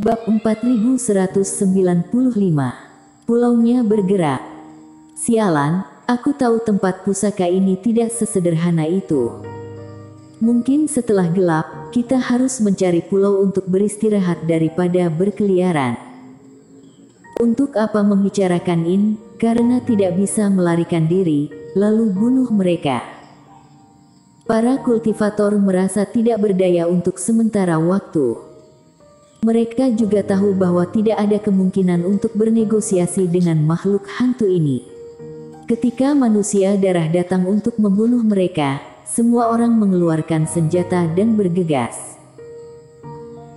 Bab 4195. Pulaunya bergerak. Sialan, aku tahu tempat pusaka ini tidak sesederhana itu. Mungkin setelah gelap, kita harus mencari pulau untuk beristirahat daripada berkeliaran. Untuk apa membicarakan ini? Karena tidak bisa melarikan diri, lalu bunuh mereka. Para kultivator merasa tidak berdaya untuk sementara waktu. Mereka juga tahu bahwa tidak ada kemungkinan untuk bernegosiasi dengan makhluk hantu ini. Ketika manusia darah datang untuk membunuh mereka, semua orang mengeluarkan senjata dan bergegas.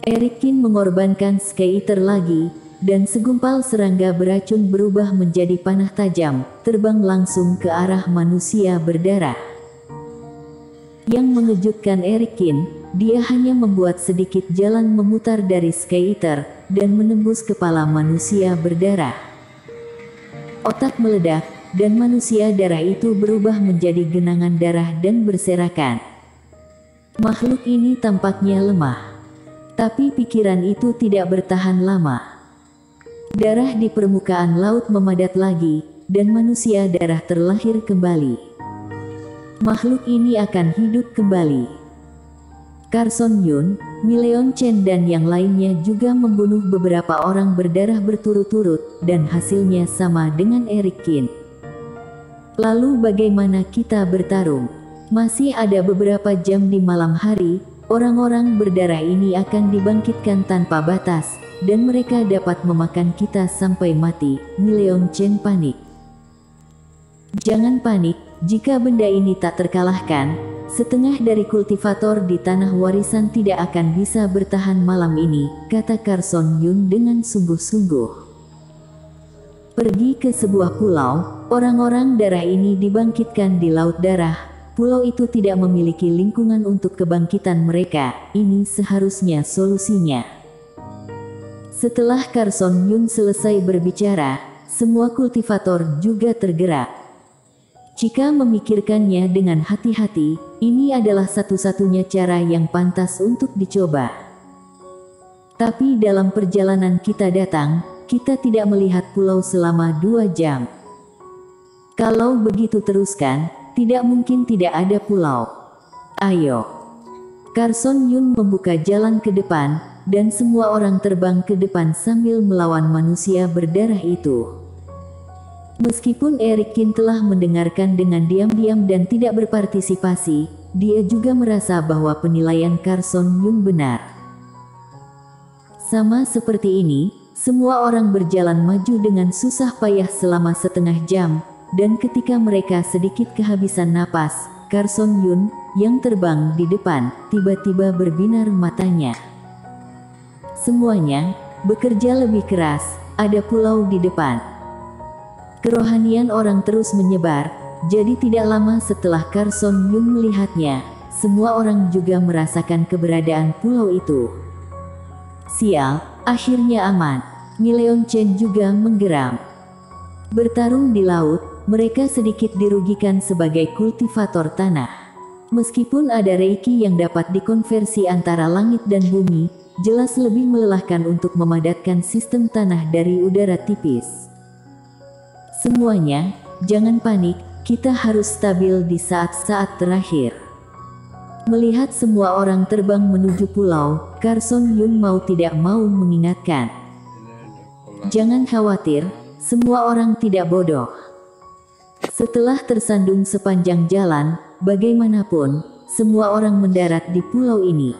Erikin mengorbankan Sky Eater lagi, dan segumpal serangga beracun berubah menjadi panah tajam, terbang langsung ke arah manusia berdarah. Yang mengejutkan Erikin, dia hanya membuat sedikit jalan memutar dari Sky Eater, dan menembus kepala manusia berdarah. Otak meledak, dan manusia darah itu berubah menjadi genangan darah dan berserakan. Makhluk ini tampaknya lemah. Tapi pikiran itu tidak bertahan lama. Darah di permukaan laut memadat lagi, dan manusia darah terlahir kembali. Makhluk ini akan hidup kembali. Carson Yun, Mileon Chen dan yang lainnya juga membunuh beberapa orang berdarah berturut-turut, dan hasilnya sama dengan Erikin. Lalu bagaimana kita bertarung? Masih ada beberapa jam di malam hari, orang-orang berdarah ini akan dibangkitkan tanpa batas, dan mereka dapat memakan kita sampai mati. Mileon Chen panik. Jangan panik, jika benda ini tak terkalahkan, setengah dari kultivator di tanah warisan tidak akan bisa bertahan malam ini, kata Carson Yun dengan sungguh-sungguh. Pergi ke sebuah pulau, orang-orang darah ini dibangkitkan di laut darah. Pulau itu tidak memiliki lingkungan untuk kebangkitan mereka, ini seharusnya solusinya. Setelah Carson Yun selesai berbicara, semua kultivator juga tergerak. Jika memikirkannya dengan hati-hati, ini adalah satu-satunya cara yang pantas untuk dicoba. Tapi dalam perjalanan kita datang, kita tidak melihat pulau selama 2 jam. Kalau begitu teruskan, tidak mungkin tidak ada pulau. Ayo. Carson Yun membuka jalan ke depan, dan semua orang terbang ke depan sambil melawan manusia berdarah itu. Meskipun Erikin telah mendengarkan dengan diam-diam dan tidak berpartisipasi, dia juga merasa bahwa penilaian Carson Yun benar. Sama seperti ini, semua orang berjalan maju dengan susah payah selama setengah jam, dan ketika mereka sedikit kehabisan napas, Carson Yun, yang terbang di depan, tiba-tiba berbinar matanya. Semuanya bekerja lebih keras, ada pulau di depan. Kerohanian orang terus menyebar, jadi tidak lama setelah Carson Yun melihatnya, semua orang juga merasakan keberadaan pulau itu. Sial, akhirnya aman. Mileon Chen juga menggeram. Bertarung di laut, mereka sedikit dirugikan sebagai kultivator tanah. Meskipun ada reiki yang dapat dikonversi antara langit dan bumi, jelas lebih melelahkan untuk memadatkan sistem tanah dari udara tipis. Semuanya, jangan panik, kita harus stabil di saat-saat terakhir. Melihat semua orang terbang menuju pulau, Carson Yun mau tidak mau mengingatkan. Jangan khawatir, semua orang tidak bodoh. Setelah tersandung sepanjang jalan, bagaimanapun, semua orang mendarat di pulau ini.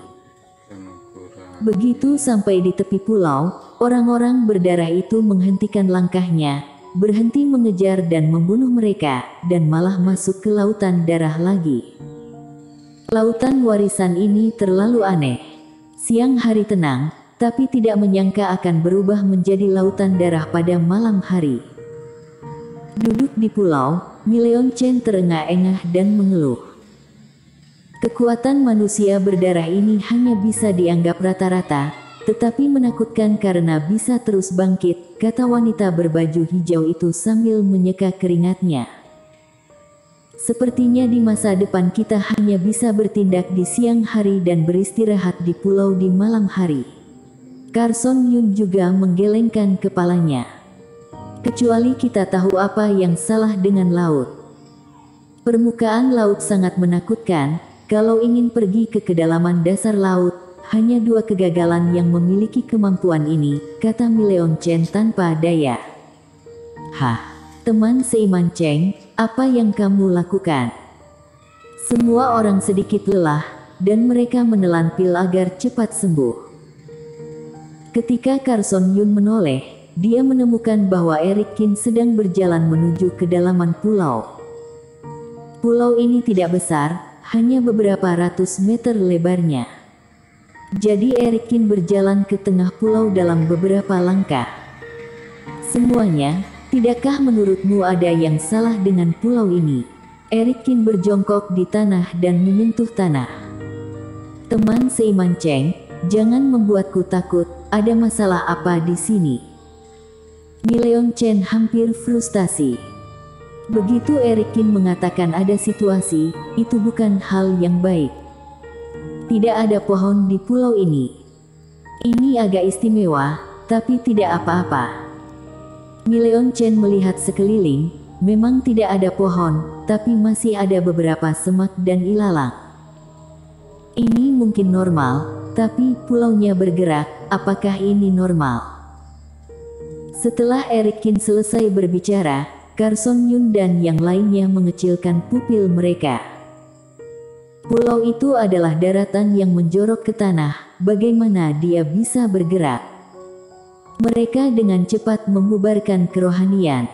Begitu sampai di tepi pulau, orang-orang berdarah itu menghentikan langkahnya, berhenti mengejar dan membunuh mereka, dan malah masuk ke lautan darah lagi. Lautan warisan ini terlalu aneh. Siang hari tenang, tapi tidak menyangka akan berubah menjadi lautan darah pada malam hari. Duduk di pulau, Mileon Chen terengah-engah dan mengeluh. Kekuatan manusia berdarah ini hanya bisa dianggap rata-rata, tetapi menakutkan karena bisa terus bangkit, kata wanita berbaju hijau itu sambil menyeka keringatnya. Sepertinya di masa depan kita hanya bisa bertindak di siang hari dan beristirahat di pulau di malam hari. Carson Yun juga menggelengkan kepalanya. Kecuali kita tahu apa yang salah dengan laut. Permukaan laut sangat menakutkan. Kalau ingin pergi ke kedalaman dasar laut, hanya 2 kegagalan yang memiliki kemampuan ini, kata Mileon Chen tanpa daya. Hah, teman seiman Cheng, apa yang kamu lakukan? Semua orang sedikit lelah, dan mereka menelan pil agar cepat sembuh. Ketika Carson Yun menoleh, dia menemukan bahwa Eric Kin sedang berjalan menuju kedalaman pulau. Pulau ini tidak besar, hanya beberapa ratus meter lebarnya. Jadi Eric Kin berjalan ke tengah pulau dalam beberapa langkah. Semuanya, tidakkah menurutmu ada yang salah dengan pulau ini? Eric Kin berjongkok di tanah dan menyentuh tanah. Teman seiman Cheng, jangan membuatku takut, ada masalah apa di sini? Mileon Chen hampir frustasi. Begitu Eric Kin mengatakan ada situasi, itu bukan hal yang baik. Tidak ada pohon di pulau ini. Ini agak istimewa, tapi tidak apa-apa. Mileon Chen melihat sekeliling, memang tidak ada pohon, tapi masih ada beberapa semak dan ilalang. Ini mungkin normal, tapi pulaunya bergerak, apakah ini normal? Setelah Eric Kin selesai berbicara, Carson Yun dan yang lainnya mengecilkan pupil mereka. Pulau itu adalah daratan yang menjorok ke tanah, bagaimana dia bisa bergerak? Mereka dengan cepat membubarkan kerohanian.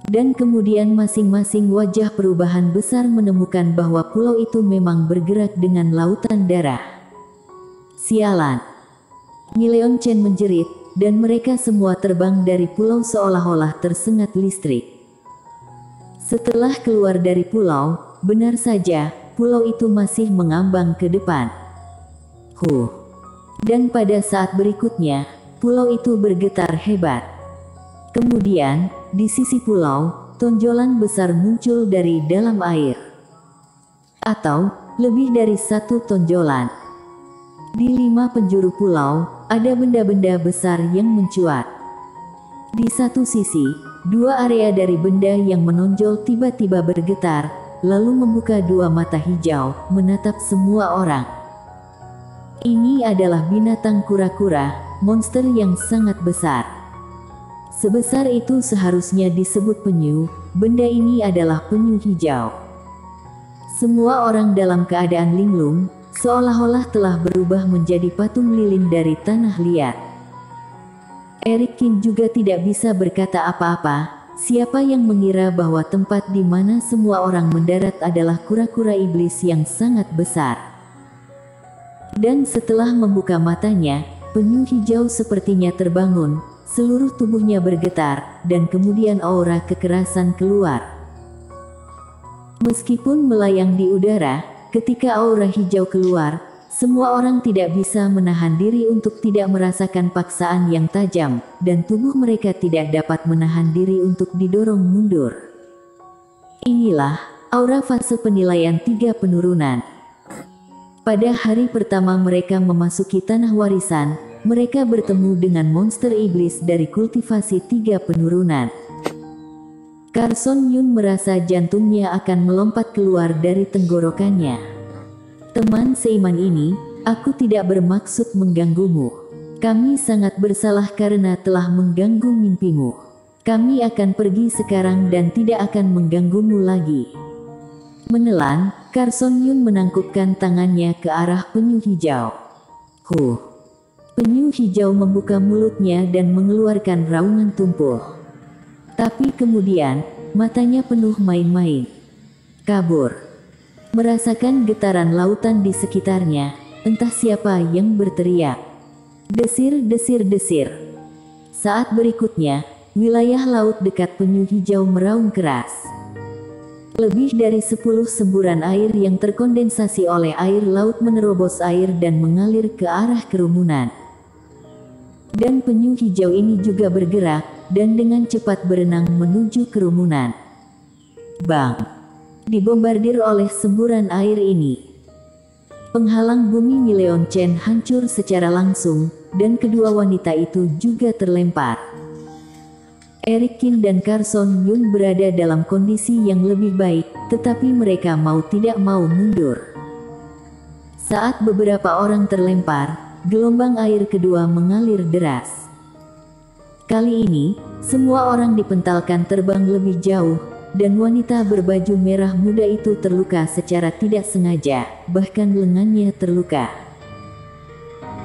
Dan kemudian masing-masing wajah perubahan besar menemukan bahwa pulau itu memang bergerak dengan lautan darah. Sialan! Mileon Chen menjerit, dan mereka semua terbang dari pulau seolah-olah tersengat listrik. Setelah keluar dari pulau, benar saja, pulau itu masih mengambang ke depan. Dan pada saat berikutnya, pulau itu bergetar hebat. Kemudian, di sisi pulau, tonjolan besar muncul dari dalam air. Atau, lebih dari satu tonjolan. Di 5 penjuru pulau, ada benda-benda besar yang mencuat. Di satu sisi, 2 area dari benda yang menonjol tiba-tiba bergetar, lalu membuka 2 mata hijau, menatap semua orang. Ini adalah binatang kura-kura, monster yang sangat besar. Sebesar itu seharusnya disebut penyu, benda ini adalah penyu hijau. Semua orang dalam keadaan linglung, seolah-olah telah berubah menjadi patung lilin dari tanah liat. Eric Kin juga tidak bisa berkata apa-apa, siapa yang mengira bahwa tempat di mana semua orang mendarat adalah kura-kura iblis yang sangat besar. Dan setelah membuka matanya, penyu hijau sepertinya terbangun, seluruh tubuhnya bergetar, dan kemudian aura kekerasan keluar. Meskipun melayang di udara, ketika aura hijau keluar, semua orang tidak bisa menahan diri untuk tidak merasakan paksaan yang tajam, dan tubuh mereka tidak dapat menahan diri untuk didorong mundur. Inilah aura fase penilaian 3 penurunan. Pada hari pertama mereka memasuki tanah warisan, mereka bertemu dengan monster iblis dari kultivasi 3 penurunan. Carson Yun merasa jantungnya akan melompat keluar dari tenggorokannya. Teman seiman ini, aku tidak bermaksud mengganggumu. Kami sangat bersalah karena telah mengganggu mimpimu. Kami akan pergi sekarang dan tidak akan mengganggumu lagi. Menelan, Carson Yun menangkupkan tangannya ke arah penyu hijau. Penyu hijau membuka mulutnya dan mengeluarkan raungan tumpul. Tapi kemudian, matanya penuh main-main. Kabur. Merasakan getaran lautan di sekitarnya, entah siapa yang berteriak. Desir, desir, desir. Saat berikutnya, wilayah laut dekat penyu hijau meraung keras. Lebih dari 10 semburan air yang terkondensasi oleh air laut menerobos air dan mengalir ke arah kerumunan. Dan penyu hijau ini juga bergerak, dan dengan cepat berenang menuju kerumunan. Bang! Dibombardir oleh semburan air ini. Penghalang bumi Mileon Chen hancur secara langsung, dan kedua wanita itu juga terlempar. Eric Kim dan Carson Yun berada dalam kondisi yang lebih baik, tetapi mereka mau tidak mau mundur. Saat beberapa orang terlempar, gelombang air kedua mengalir deras. Kali ini, semua orang dipentalkan terbang lebih jauh, dan wanita berbaju merah muda itu terluka secara tidak sengaja, bahkan lengannya terluka.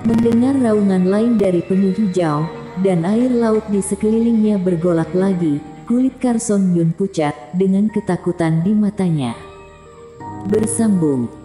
Mendengar raungan lain dari penyu hijau, dan air laut di sekelilingnya bergolak lagi, kulit Carson Yun pucat, dengan ketakutan di matanya. Bersambung.